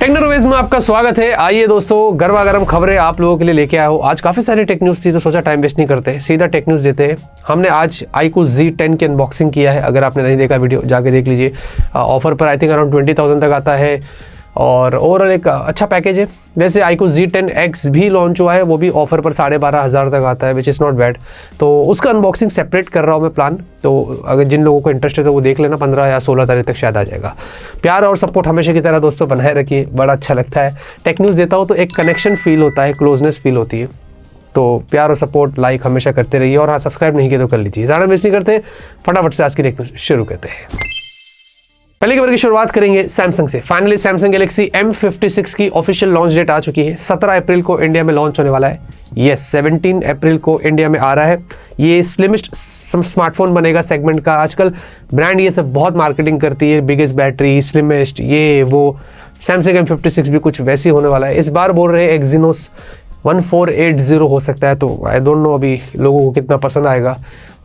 Technologies में आपका स्वागत है। आइए दोस्तों, गर्मा गर्म खबरें आप लोगों के लिए लेके आया हूँ। आज काफी सारी टेक न्यूज थी तो सोचा टाइम वेस्ट नहीं करते, सीधा टेक न्यूज देते हैं। हमने आज iQOO Z10 की अनबॉक्सिंग किया है। अगर आपने नहीं देखा वीडियो जाके देख लीजिए। ऑफर पर आई थिंक अराउंड 20,000 तक आता है और ओवरऑल एक अच्छा पैकेज है। वैसे iQOO Z10X भी लॉन्च हुआ है, वो भी ऑफर पर 12,500 तक आता है, विच इज़ नॉट बैड। तो उसका अनबॉक्सिंग सेपरेट कर रहा हूँ मैं प्लान। तो अगर जिन लोगों को इंटरेस्ट है तो वो देख लेना, 15 या 16 तारीख तक शायद आ जाएगा। प्यार और सपोर्ट हमेशा की तरह दोस्तों बनाए रखिए, बड़ा अच्छा लगता है। टेक न्यूज़ देता हूँ तो एक कनेक्शन फील होता है, क्लोजनेस फील होती है। तो प्यार और सपोर्ट लाइक हमेशा करते रहिए और हाँ, सब्सक्राइब नहीं किया तो कर लीजिए। ज़्यादा मिस नहीं करते, फटाफट से आज की टेक न्यूज़ शुरू करते हैं। पहली खबर की शुरुआत करेंगे सैमसंग से। फाइनली सैमसंग गैलेक्सी M56 की ऑफिशियल लॉन्च डेट आ चुकी है। 17 अप्रैल को इंडिया में लॉन्च होने वाला है। यस, 17 अप्रैल को इंडिया में आ रहा है। ये स्लिमिस्ट स्मार्टफोन बनेगा सेगमेंट का। आजकल ब्रांड ये सब बहुत मार्केटिंग करती है, बिगेस्ट बैटरी, स्लिमेस्ट, ये वो। सैमसंग M56 भी कुछ वैसी होने वाला है। इस बार बोल रहे हैं Exynos 1480 हो सकता है, तो आई डोंट नो अभी लोगों को कितना पसंद आएगा।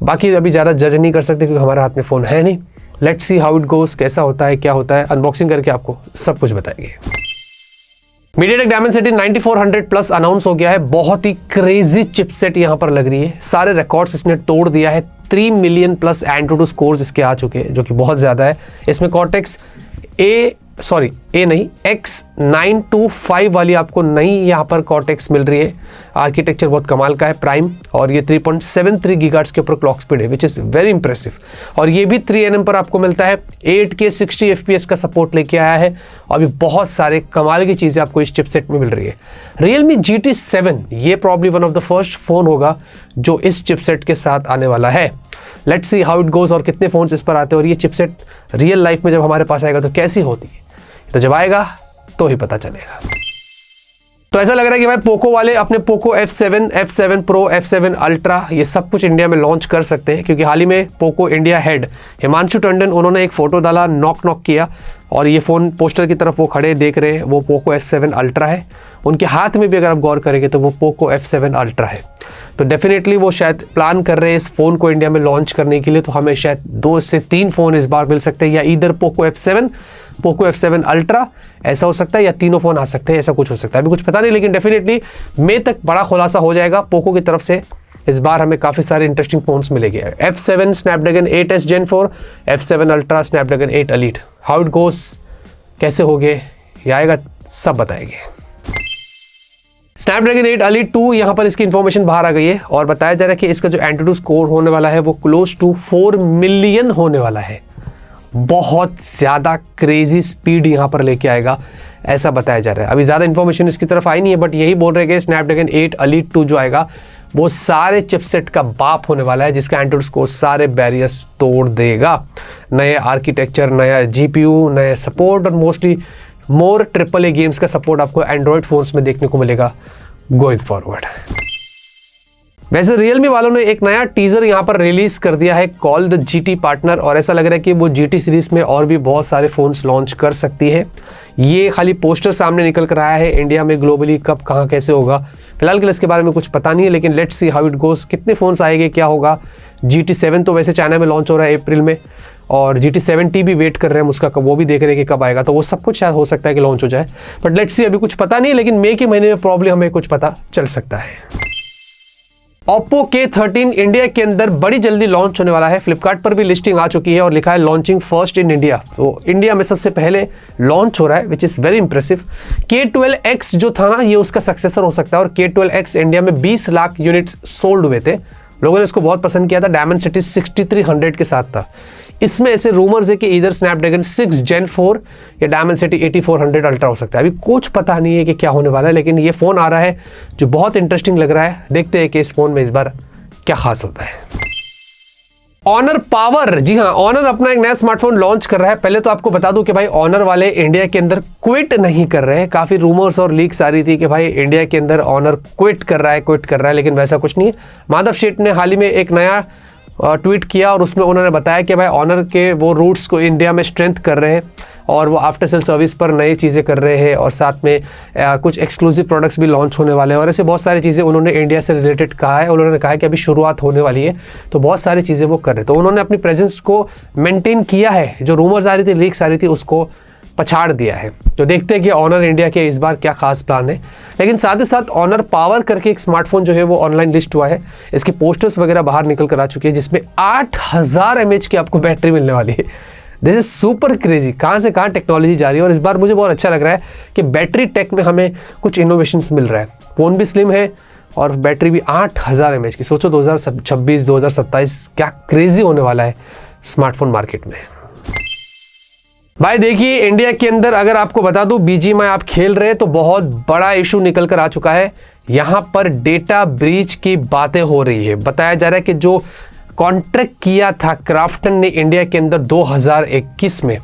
बाकी अभी ज़्यादा जज नहीं कर सकते क्योंकि हमारे हाथ में फ़ोन है नहीं। Let's see how it goes, कैसा होता है, क्या होता है। अनबॉक्सिंग करके आपको सब कुछ बताएंगे। MediaTek Dimensity 9400 प्लस अनाउंस हो गया है। बहुत ही क्रेजी चिपसेट यहाँ पर लग रही है। सारे रिकॉर्ड्स इसने तोड़ दिया है। 3 मिलियन प्लस एंटूटू स्कोर्स इसके आ चुके हैं, जो कि बहुत ज़्यादा है। इसमें Cortex X925 वाली आपको नई यहाँ पर Cortex मिल रही है। आर्किटेक्चर बहुत कमाल का है, प्राइम, और ये 3.73 गीगाहर्ट्ज़ के ऊपर क्लॉक स्पीड है, विच इज़ वेरी इंप्रेसिव। और ये भी 3nm पर आपको मिलता है। 8K 60 FPS का सपोर्ट लेके आया है। और भी बहुत सारे कमाल की चीज़ें आपको इस चिपसेट में मिल रही है। Realme GT7 ये probably one of the first phone होगा जो इस चिपसेट के साथ आने वाला है। Let's see how it goes और कितने फ़ोन्स इस पर आते हैं और ये चिपसेट रियल लाइफ में जब हमारे पास आएगा तो कैसी होती है, तो जब आएगा तो ही पता चलेगा। तो ऐसा लग रहा है कि भाई पोको वाले अपने Poco F7, F7 Pro, F7 Ultra ये सब कुछ इंडिया में लॉन्च कर सकते हैं, क्योंकि हाल ही में Poco India head Himanshu Tandon उन्होंने एक फ़ोटो डाला, नॉक किया, और ये फ़ोन पोस्टर की तरफ वो खड़े देख रहे हैं, वो पोको F7 Ultra है। उनके हाथ में भी अगर आप गौर करेंगे तो वो पोको F7 Ultra है। तो डेफिनेटली वो शायद प्लान कर रहे हैं इस फ़ोन को इंडिया में लॉन्च करने के लिए। तो हमें शायद 2 से 3 फ़ोन इस बार मिल सकते हैं, या इधर पोको F7 Ultra ऐसा हो सकता है, या तीनों फ़ोन आ सकते हैं, ऐसा कुछ हो सकता है। अभी कुछ पता नहीं, लेकिन डेफिनेटली मई तक बड़ा खुलासा हो जाएगा पोको की तरफ से। इस बार हमें काफ़ी सारे इंटरेस्टिंग फ़ोन्स मिलेंगे। F7 Snapdragon 8S Gen 4, F7 Ultra Snapdragon 8 Elite। How it goes, कैसे हो गए, ये आएगा, सब बताएंगे। Snapdragon 8 Elite 2 यहाँ पर इसकी इन्फॉर्मेशन बाहर आ गई है और बताया जा रहा है कि इसका जो एंटूटू स्कोर होने वाला है वो क्लोज टू 4 मिलियन होने वाला है। बहुत ज़्यादा क्रेजी स्पीड यहाँ पर लेके आएगा, ऐसा बताया जा रहा है। अभी ज़्यादा इन्फॉर्मेशन इसकी तरफ आई नहीं है, बट यही बोल रहे हैं कि Snapdragon 8 Elite 2 जो आएगा वो सारे चिपसेट का बाप होने वाला है, जिसका एंटूटू स्कोर सारे बैरियर्स तोड़ देगा। नए आर्किटेक्चर, नया GPU, नए सपोर्ट और मोस्टली मोर AAA गेम्स का सपोर्ट आपको एंड्रॉयड फोन्स में देखने को मिलेगा गोइंग फॉरवर्ड। वैसे Realme वालों ने एक नया टीजर यहाँ पर रिलीज कर दिया है, कॉल द GT पार्टनर, और ऐसा लग रहा है कि वो GT सीरीज में और भी बहुत सारे फोन्स लॉन्च कर सकती है। ये खाली पोस्टर सामने निकल कर आया है, इंडिया में ग्लोबली कब कहाँ कैसे होगा फिलहाल के लिए इसके बारे में कुछ पता नहीं है, लेकिन let's see how it goes. कितने फोन्स आएंगे, क्या होगा। GT7 तो वैसे चाइना में लॉन्च हो रहा है अप्रैल में, और GT7T भी वेट कर रहे हैं उसका, वो भी देख रहे हैं कि कब आएगा। तो वो सब कुछ शायद हो सकता है कि लॉन्च हो जाए, बट लेट्स सी, अभी कुछ पता नहीं है, लेकिन मई के महीने में प्रॉब्लम हमें कुछ पता चल सकता है। Oppo K13 इंडिया के अंदर बड़ी जल्दी लॉन्च होने वाला है। फ्लिपकार्ट पर भी लिस्टिंग आ चुकी है और लिखा है लॉन्चिंग फर्स्ट इन इंडिया। तो इंडिया में सबसे पहले लॉन्च हो रहा है, which is very impressive. K12X जो था ना, ये उसका सक्सेसर हो सकता है, और K12X इंडिया में 20 लाख यूनिट्स सोल्ड हुए थे। लोगों ने इसको बहुत पसंद किया था। Dimensity 6300 के साथ था। इसमें ऐसे रूमर्स है कि इधर Snapdragon 6 Gen 4 या Dimensity 8400 Ultra हो सकता है। अभी कुछ पता नहीं है कि क्या होने वाला है, लेकिन ये फ़ोन आ रहा है जो बहुत इंटरेस्टिंग लग रहा है। देखते हैं कि इस फ़ोन में इस बार क्या खास होता है। Honor Power, जी हाँ, Honor अपना एक नया स्मार्टफोन लॉन्च कर रहा है। पहले तो आपको बता दूं कि भाई Honor वाले इंडिया के अंदर क्विट नहीं कर रहे हैं। काफ़ी रूमर्स और लीक्स आ रही थी कि भाई इंडिया के अंदर Honor क्विट कर रहा है, लेकिन वैसा कुछ नहीं है। माधव शेठ ने हाल ही में एक नया ट्वीट किया और उसमें उन्होंने बताया कि भाई Honor के वो रूट्स को इंडिया में स्ट्रेंथ कर रहे हैं और वो आफ्टर सेल सर्विस पर नई चीज़ें कर रहे हैं, और साथ में कुछ एक्सक्लूसिव प्रोडक्ट्स भी लॉन्च होने वाले हैं, और ऐसे बहुत सारी चीज़ें उन्होंने इंडिया से रिलेटेड कहा है। उन्होंने कहा है कि अभी शुरुआत होने वाली है, तो बहुत सारी चीज़ें वो कर रहे हैं। तो उन्होंने अपनी प्रेजेंस को मेंटेन किया है। जो रूमर्स आ रही थी, लीक्स आ रही थी, उसको पछाड़ दिया है। तो देखते हैं कि ऑनर इंडिया के इस बार क्या खास प्लान है। लेकिन साथ ही साथ ऑनर पावर करके एक स्मार्टफोन जो है वो ऑनलाइन लिस्ट हुआ है। इसके पोस्टर्स वगैरह बाहर निकल कर आ चुके हैं, जिसमें 8000 mAh की आपको बैटरी मिलने वाली है। This is super crazy. कहाँ से कहाँ टेक्नोलॉजी जा रही है। और इस बार मुझे बहुत अच्छा लग रहा है कि बैटरी टेक में हमें कुछ इनोवेशंस मिल रहा है। फ़ोन भी स्लिम है और बैटरी भी 8000 mAh की। सोचो 2026 2027 क्या क्रेजी होने वाला है स्मार्टफोन मार्केट में। भाई देखिए, इंडिया के अंदर अगर आपको बता दूं BGMI आप खेल रहे हैं तो बहुत बड़ा इशू निकल कर आ चुका है। यहां पर डेटा ब्रीच की बातें हो रही है। बताया जा रहा है कि जो कॉन्ट्रैक्ट किया था क्राफ्टन ने इंडिया के अंदर 2021 में,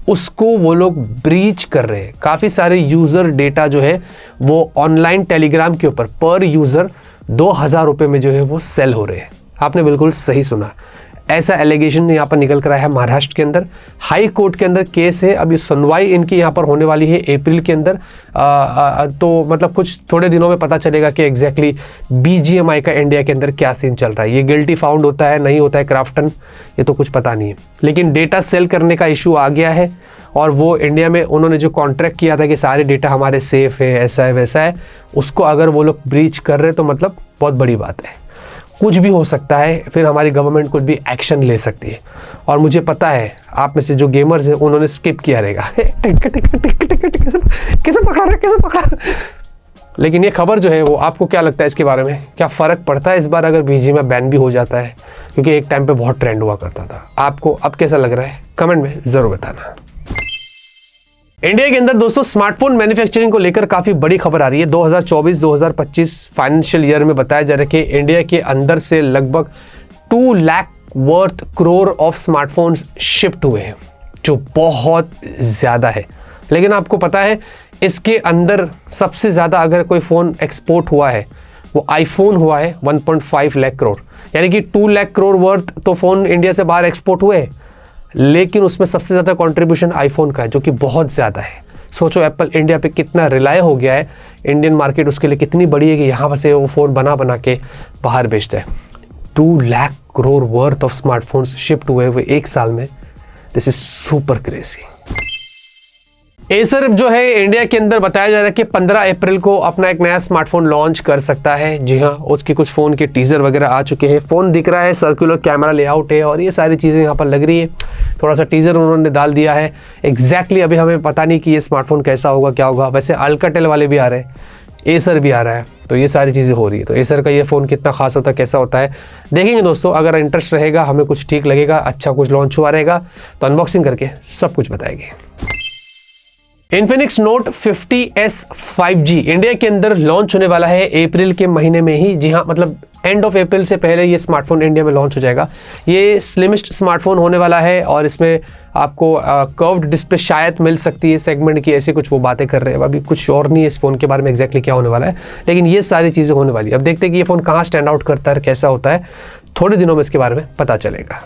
उसको वो लोग ब्रीच कर रहे हैं। काफ़ी सारे यूज़र डेटा जो है वो ऑनलाइन टेलीग्राम के ऊपर पर यूज़र 2000 रुपये में जो है वो सेल हो रहे हैं। आपने बिल्कुल सही सुना, ऐसा एलिगेशन यहाँ पर निकल कर आया है महाराष्ट्र के अंदर। हाई कोर्ट के अंदर केस है, अभी सुनवाई इनकी यहाँ पर होने वाली है अप्रैल के अंदर। तो मतलब कुछ थोड़े दिनों में पता चलेगा कि एग्जैक्टली BGMI का इंडिया के अंदर क्या सीन चल रहा है। ये गिल्टी फाउंड होता है नहीं होता है क्राफ्टन, ये तो कुछ पता नहीं है। लेकिन डेटा सेल करने का इशू आ गया है और वो इंडिया में उन्होंने जो कॉन्ट्रैक्ट किया था कि सारे डेटा हमारे सेफ है, ऐसा है वैसा है, उसको अगर वो लोग ब्रीच कर रहे तो मतलब बहुत बड़ी बात है। कुछ भी हो सकता है, फिर हमारी गवर्नमेंट कुछ भी एक्शन ले सकती है। और मुझे पता है आप में से जो गेमर्स हैं उन्होंने स्किप किया रहेगा कैसे पकड़ा। लेकिन ये खबर जो है वो आपको क्या लगता है इसके बारे में, क्या फ़र्क पड़ता है इस बार अगर BGMI बैन भी हो जाता है? क्योंकि एक टाइम पे बहुत ट्रेंड हुआ करता था। आपको अब कैसा लग रहा है कमेंट में ज़रूर बताना। इंडिया के अंदर दोस्तों स्मार्टफोन मैन्युफैक्चरिंग को लेकर काफ़ी बड़ी खबर आ रही है। 2024-2025 फाइनेंशियल ईयर में बताया जा रहा है कि इंडिया के अंदर से लगभग 2 lakh worth crore of smartphones shift हुए हैं, जो बहुत ज़्यादा है। लेकिन आपको पता है इसके अंदर सबसे ज़्यादा अगर कोई फ़ोन एक्सपोर्ट हुआ है वो आईफोन हुआ है 1.5 लाख करोड़, यानी कि 2 लाख करोड़ वर्थ तो फ़ोन इंडिया से बाहर एक्सपोर्ट हुए हैं। लेकिन उसमें सबसे ज़्यादा कंट्रीब्यूशन आईफोन का है, जो कि बहुत ज़्यादा है। सोचो एप्पल इंडिया पे कितना रिलाय हो गया है, इंडियन मार्केट उसके लिए कितनी बड़ी है कि यहाँ पर से वो फ़ोन बना के बाहर बेचता है। 2 lakh crore worth of smartphones shift हुए एक साल में। This is super crazy. Acer जो है इंडिया के अंदर बताया जा रहा है कि 15 अप्रैल को अपना एक नया स्मार्टफोन लॉन्च कर सकता है। जी हाँ, उसके कुछ फ़ोन के टीज़र वगैरह आ चुके हैं। फ़ोन दिख रहा है, सर्कुलर कैमरा लेआउट है और ये सारी चीज़ें यहाँ पर लग रही है। थोड़ा सा टीज़र उन्होंने डाल दिया है। एग्जैक्टली अभी हमें पता नहीं कि ये स्मार्टफोन कैसा होगा, क्या होगा। वैसे अल्काटेल वाले भी आ रहे हैं, एसर भी आ रहा है, तो ये सारी चीज़ें हो रही है। तो एसर का ये फ़ोन कितना खास होता है, कैसा होता है, देखेंगे दोस्तों। अगर इंटरेस्ट रहेगा, हमें कुछ ठीक लगेगा, अच्छा कुछ लॉन्च हुआ रहेगा तो अनबॉक्सिंग करके सब कुछ बताएंगे। Infinix note 50S 5G India के अंदर लॉन्च होने वाला है अप्रैल के महीने में ही। जी हाँ, मतलब एंड ऑफ अप्रैल से पहले ये स्मार्टफोन इंडिया में लॉन्च हो जाएगा। ये स्लिमिस्ट स्मार्टफोन होने वाला है और इसमें आपको कर्व्ड डिस्प्ले शायद मिल सकती है सेगमेंट की, ऐसी कुछ वो बातें कर रहे हैं। अभी कुछ और नहीं है इस फ़ोन के बारे में एग्जैक्टली क्या होने वाला है, लेकिन ये सारी चीज़ें होने वाली है। अब देखते हैं कि ये फ़ोन कहाँ स्टैंड आउट करता है, कैसा होता है। थोड़े दिनों में इसके बारे में पता चलेगा।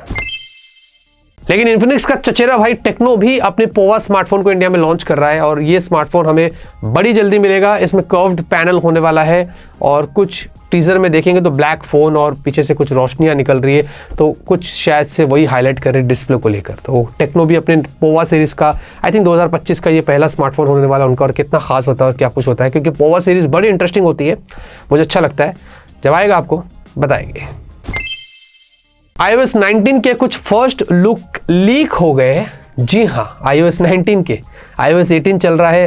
लेकिन इन्फिनिक्स का चचेरा भाई टेक्नो भी अपने पोवा स्मार्टफोन को इंडिया में लॉन्च कर रहा है और ये स्मार्टफोन हमें बड़ी जल्दी मिलेगा। इसमें कर्व्ड पैनल होने वाला है और कुछ टीज़र में देखेंगे तो ब्लैक फ़ोन और पीछे से कुछ रोशनियां निकल रही है, तो कुछ शायद से वही हाईलाइट कर रहे हैं डिस्प्ले को लेकर। तो टेक्नो भी अपने पोवा सीरीज़ का आई थिंक 2025 का ये पहला स्मार्टफोन होने वाला उनका, और कितना खास होता है और क्या कुछ होता है, क्योंकि पोवा सीरीज़ बड़ी इंटरेस्टिंग होती है, मुझे अच्छा लगता है। जब आएगा आपको बताएंगे। iOS 19 के कुछ फर्स्ट लुक लीक हो गए। जी हाँ, iOS 19 के iOS 18 चल रहा है,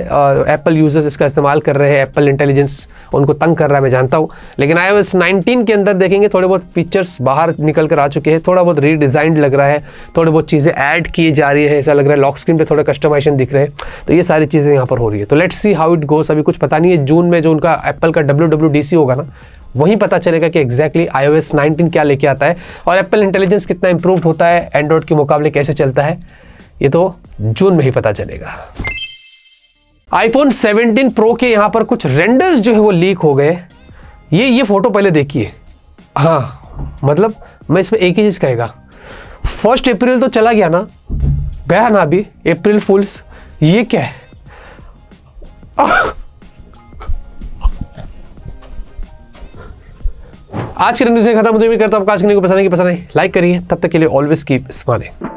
एप्पल यूजर्स इसका इस्तेमाल कर रहे हैं, एप्पल इंटेलिजेंस उनको तंग कर रहा है, मैं जानता हूँ। लेकिन iOS 19 के अंदर देखेंगे थोड़े बहुत फीचर्स बाहर निकल कर आ चुके हैं, थोड़ा बहुत रीडिज़ाइंड लग रहा है, थोड़ी बहुत चीज़ें ऐड की जा रही है, ऐसा लग रहा है। लॉक स्क्रीन पे थोड़ा कस्टमाइजेशन दिख रहे हैं, तो ये सारी चीज़ें यहाँ पर हो रही है। तो let's see how it goes. अभी कुछ पता नहीं है। जून में जो उनका एप्पल का WWDC होगा ना, वहीं पता चलेगा कि एग्जैक्टली iOS 19 क्या लेके आता है और एप्पल इंटेलिजेंस कितना इंप्रूव होता है, एंड्रॉइड के मुकाबले कैसे चलता है, ये तो जून में ही पता चलेगा। iPhone 17 Pro के यहाँ पर कुछ रेंडर्स जो है वो लीक हो गए। ये फोटो पहले देखिए। हाँ, मतलब मैं इसमें एक ही चीज़ कहेगा, 1 अप्रैल तो चला गया ना, गया ना अभी, अप्रैल फूल्स, ये क्या है? आज की न्यूज़ खत्म। मुझे भी करता हूँ आज की न्यूज़ को पसंद नहीं लाइक करिए। तब तक के लिए ऑलवेज कीप स्माइलिंग।